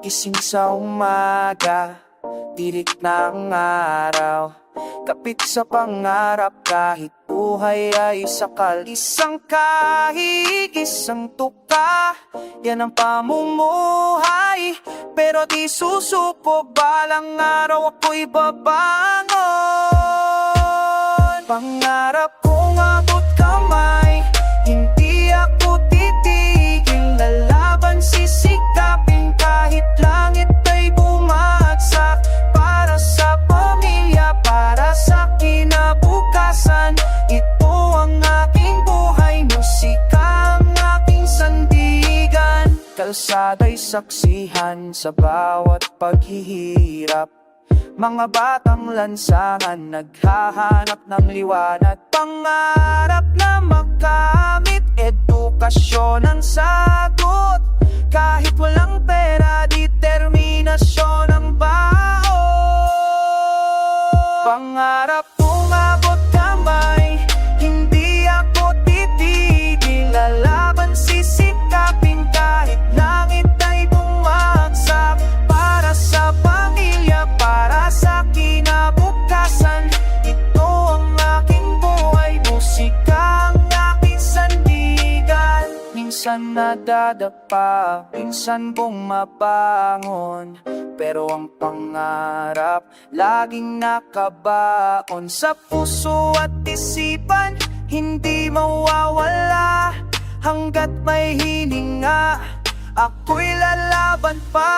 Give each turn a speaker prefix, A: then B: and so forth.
A: Gising sa umaga, tirik na ang araw. Kapit sa pangarap kahit buhay ay sakal. Isang kahig, isang tuka, yan ang pamumuhay. Pero di susuko, balang araw ako'y babangon. Pangarap kong abot kamay, hindi ako titigil. Lalaban, sisikapin kahit langit ay bumagsak. Para sa pamilya, para sa kinabukasan, ito ang aking buhay, musika ang aking sandigan. Kalsada'y saksihan sa bawat paghihirap. Mga batang lansangan naghahanap ng liwanag. Pangarap na makamit, edukasyon ang sagot. Kahit walang pera, determinasyon ang baon. Pangarap umabot kamay, hindi ako titigil. Lalaban, sisikapin kahit langit ay bumagsak. Para sa pamilya, para sa kinabukasan, ito ang aking buhay, musika ang aking sandigan. Minsan nadadapa, minsan bumabangon, pero ang pangarap laging nakabaon. Sa puso at isipan, hindi mawawala. Hanggat may hininga, ako'y lalaban pa.